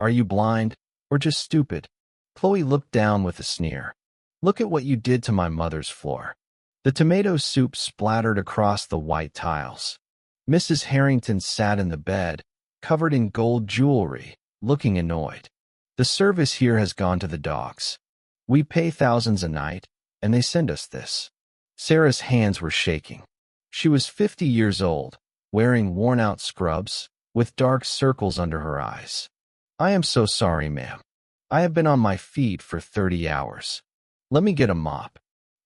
Are you blind? Or just stupid? Chloe looked down with a sneer. Look at what you did to my mother's floor. The tomato soup splattered across the white tiles. Mrs. Harrington sat in the bed, covered in gold jewelry, looking annoyed. The service here has gone to the dogs. We pay thousands a night, and they send us this. Sarah's hands were shaking. She was 50 years old, wearing worn-out scrubs, with dark circles under her eyes. I am so sorry, ma'am. I have been on my feet for 30 hours. Let me get a mop.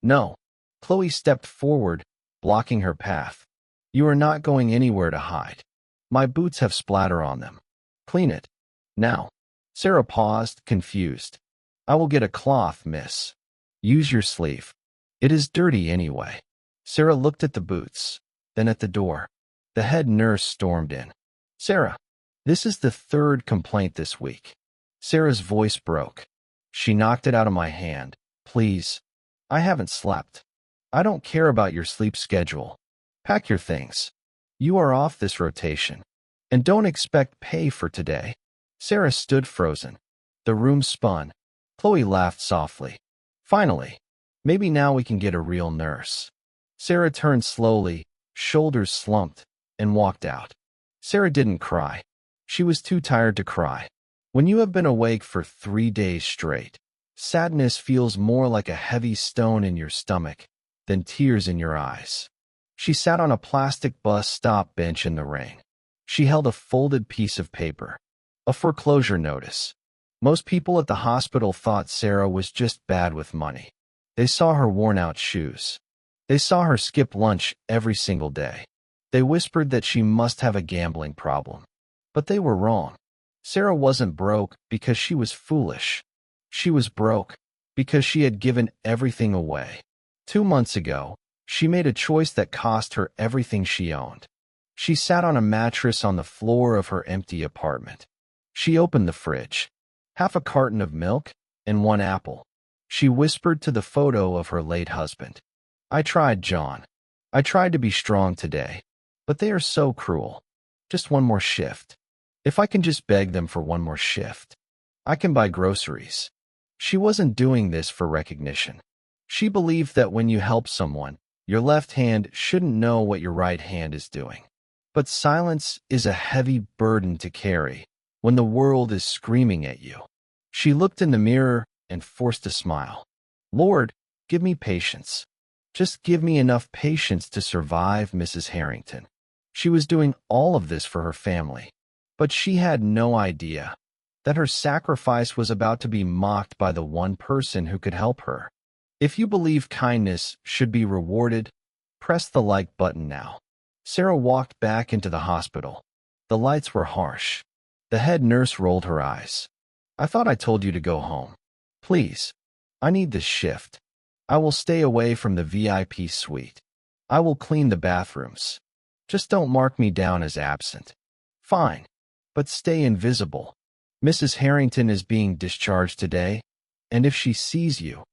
No. Chloe stepped forward, blocking her path. You are not going anywhere to hide. My boots have splatter on them. Clean it. Now. Sarah paused, confused. I will get a cloth, miss. Use your sleeve. It is dirty anyway. Sarah looked at the boots, then at the door. The head nurse stormed in. Sarah, this is the third complaint this week. Sarah's voice broke. She knocked it out of my hand. Please. I haven't slept. I don't care about your sleep schedule. Pack your things. You are off this rotation. And don't expect pay for today. Sarah stood frozen. The room spun. Chloe laughed softly. Finally. Maybe now we can get a real nurse. Sarah turned slowly, shoulders slumped, and walked out. Sarah didn't cry. She was too tired to cry. When you have been awake for 3 days straight, sadness feels more like a heavy stone in your stomach than tears in your eyes. She sat on a plastic bus stop bench in the rain. She held a folded piece of paper. A foreclosure notice. Most people at the hospital thought Sarah was just bad with money. They saw her worn-out shoes. They saw her skip lunch every single day. They whispered that she must have a gambling problem. But they were wrong. Sarah wasn't broke because she was foolish. She was broke because she had given everything away. 2 months ago, she made a choice that cost her everything she owned. She sat on a mattress on the floor of her empty apartment. She opened the fridge. Half a carton of milk and 1 apple. She whispered to the photo of her late husband. I tried, John. I tried to be strong today. But they are so cruel. Just 1 more shift. If I can just beg them for 1 more shift, I can buy groceries. She wasn't doing this for recognition. She believed that when you help someone, your left hand shouldn't know what your right hand is doing. But silence is a heavy burden to carry when the world is screaming at you. She looked in the mirror and forced a smile. Lord, give me patience. Just give me enough patience to survive, Mrs. Harrington. She was doing all of this for her family, but she had no idea that her sacrifice was about to be mocked by the one person who could help her. If you believe kindness should be rewarded, press the like button now. Sarah walked back into the hospital. The lights were harsh. The head nurse rolled her eyes. I thought I told you to go home. Please. I need this shift. I will stay away from the VIP suite. I will clean the bathrooms. Just don't mark me down as absent. Fine. But stay invisible. Mrs. Harrington is being discharged today, and if she sees you,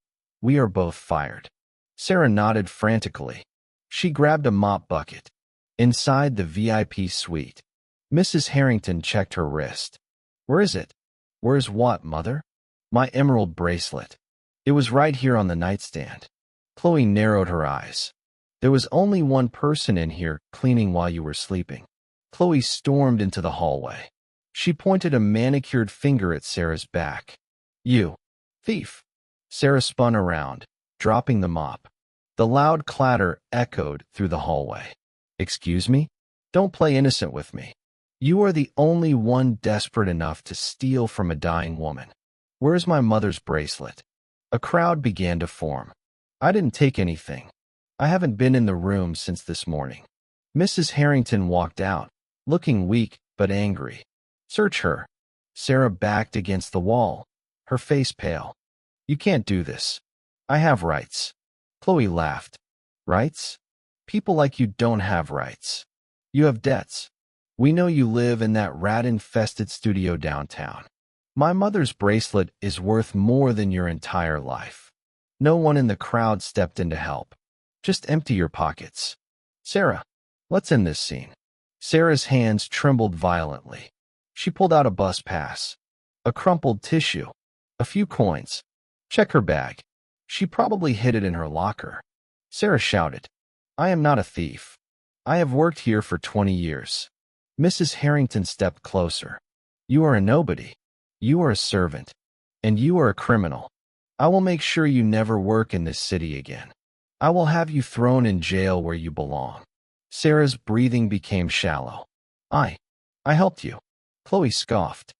we are both fired. Sarah nodded frantically. She grabbed a mop bucket. Inside the VIP suite, Mrs. Harrington checked her wrist. Where is it? Where is what, Mother? My emerald bracelet. It was right here on the nightstand. Chloe narrowed her eyes. There was only one person in here cleaning while you were sleeping. Chloe stormed into the hallway. She pointed a manicured finger at Sarah's back. You, thief. Sarah spun around, dropping the mop. The loud clatter echoed through the hallway. Excuse me? Don't play innocent with me. You are the only one desperate enough to steal from a dying woman. Where is my mother's bracelet? A crowd began to form. I didn't take anything. I haven't been in the room since this morning. Mrs. Harrington walked out, looking weak but angry. Search her. Sarah backed against the wall, her face pale. You can't do this. I have rights. Chloe laughed. Rights? People like you don't have rights. You have debts. We know you live in that rat-infested studio downtown. My mother's bracelet is worth more than your entire life. No one in the crowd stepped in to help. Just empty your pockets. Sarah, let's end this scene. Sarah's hands trembled violently. She pulled out a bus pass. A crumpled tissue. A few coins. Check her bag. She probably hid it in her locker. Sarah shouted. I am not a thief. I have worked here for 20 years. Mrs. Harrington stepped closer. You are a nobody. You are a servant. And you are a criminal. I will make sure you never work in this city again. I will have you thrown in jail where you belong. Sarah's breathing became shallow. I helped you. Chloe scoffed.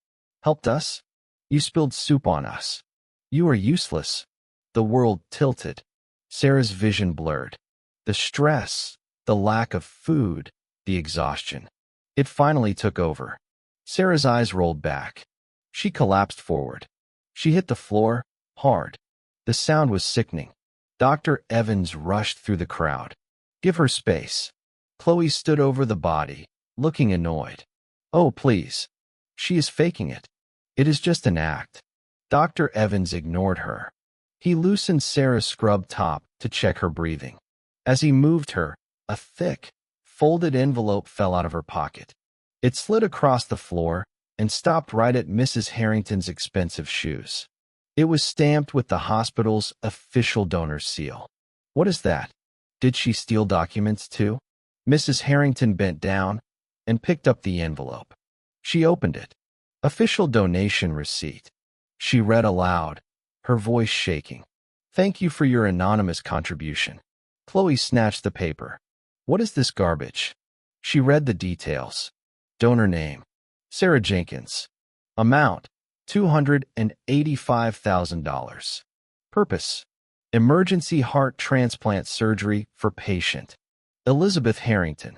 Helped us? You spilled soup on us. You are useless. The world tilted. Sarah's vision blurred. The stress, the lack of food, the exhaustion. It finally took over. Sarah's eyes rolled back. She collapsed forward. She hit the floor, hard. The sound was sickening. Dr. Evans rushed through the crowd. Give her space. Chloe stood over the body, looking annoyed. Oh, please. She is faking it. It is just an act. Dr. Evans ignored her. He loosened Sarah's scrub top to check her breathing. As he moved her, a thick, folded envelope fell out of her pocket. It slid across the floor and stopped right at Mrs. Harrington's expensive shoes. It was stamped with the hospital's official donor seal. What is that? Did she steal documents too? Mrs. Harrington bent down and picked up the envelope. She opened it. Official donation receipt. She read aloud, her voice shaking. Thank you for your anonymous contribution. Chloe snatched the paper. What is this garbage? She read the details. Donor name: Sarah Jenkins. Amount: $285,000. Purpose: emergency heart transplant surgery for patient Elizabeth Harrington.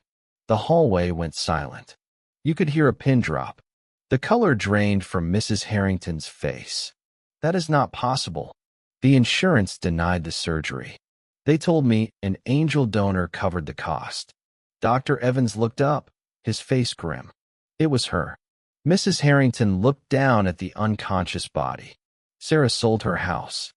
The hallway went silent. You could hear a pin drop. The color drained from Mrs. Harrington's face. That is not possible. The insurance denied the surgery. They told me an angel donor covered the cost. Dr. Evans looked up, his face grim. It was her. Mrs. Harrington looked down at the unconscious body. Sarah sold her house.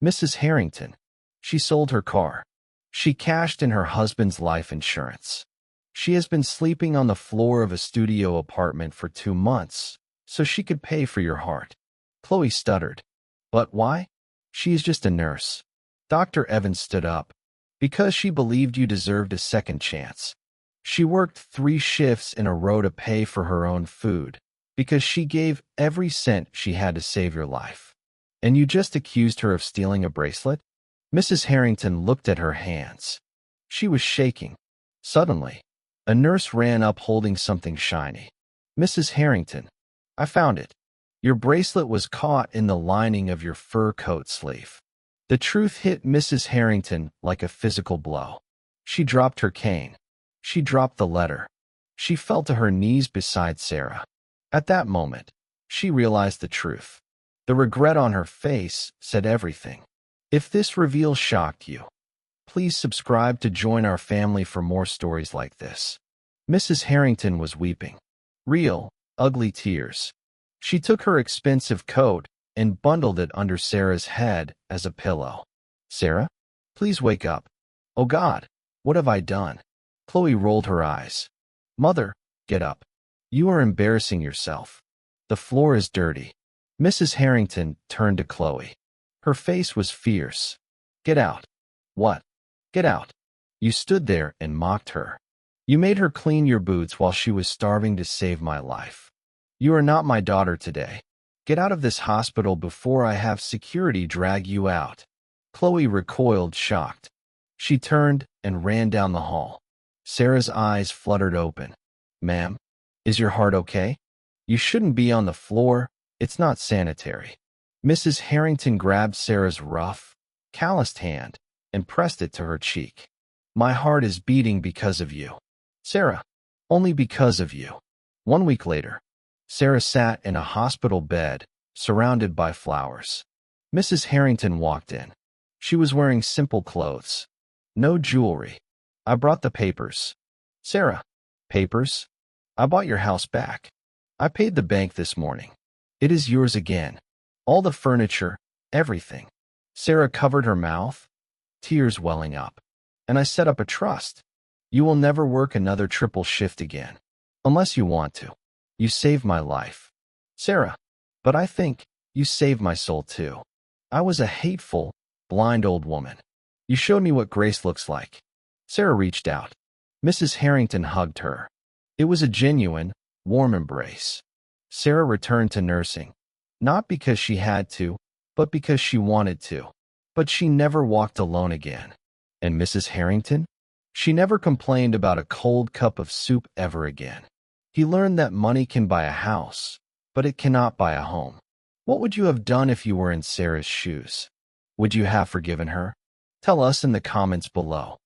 Mrs. Harrington. She sold her car. She cashed in her husband's life insurance. She has been sleeping on the floor of a studio apartment for 2 months, so she could pay for your heart. Chloe stuttered. But why? She is just a nurse. Dr. Evans stood up. Because she believed you deserved a second chance. She worked 3 shifts in a row to pay for her own food, because she gave every cent she had to save your life. And you just accused her of stealing a bracelet? Mrs. Harrington looked at her hands. She was shaking. Suddenly, a nurse ran up holding something shiny. Mrs. Harrington, I found it. Your bracelet was caught in the lining of your fur coat sleeve. The truth hit Mrs. Harrington like a physical blow. She dropped her cane. She dropped the letter. She fell to her knees beside Sarah. At that moment, she realized the truth. The regret on her face said everything. If this reveal shocked you, please subscribe to join our family for more stories like this. Mrs. Harrington was weeping. Real, ugly tears. She took her expensive coat and bundled it under Sarah's head as a pillow. Sarah, please wake up. Oh God, what have I done? Chloe rolled her eyes. Mother, get up. You are embarrassing yourself. The floor is dirty. Mrs. Harrington turned to Chloe. Her face was fierce. Get out. What? Get out. You stood there and mocked her. You made her clean your boots while she was starving to save my life. You are not my daughter today. Get out of this hospital before I have security drag you out. Chloe recoiled, shocked. She turned and ran down the hall. Sarah's eyes fluttered open. Ma'am, is your heart okay? You shouldn't be on the floor. It's not sanitary. Mrs. Harrington grabbed Sarah's rough, calloused hand and pressed it to her cheek. My heart is beating because of you. Sarah, only because of you. 1 week later, Sarah sat in a hospital bed, surrounded by flowers. Mrs. Harrington walked in. She was wearing simple clothes. No jewelry. I brought the papers. Sarah, papers? I bought your house back. I paid the bank this morning. It is yours again. All the furniture, everything. Sarah covered her mouth, tears welling up. And I set up a trust. You will never work another triple shift again. Unless you want to. You saved my life. Sarah, But I think you saved my soul too. I was a hateful, blind old woman. You showed me what grace looks like." Sarah reached out. Mrs. Harrington hugged her. It was a genuine, warm embrace. Sarah returned to nursing, not because she had to, but because she wanted to. But she never walked alone again. And Mrs. Harrington? She never complained about a cold cup of soup ever again. He learned that money can buy a house, but it cannot buy a home. What would you have done if you were in Sarah's shoes? Would you have forgiven her? Tell us in the comments below.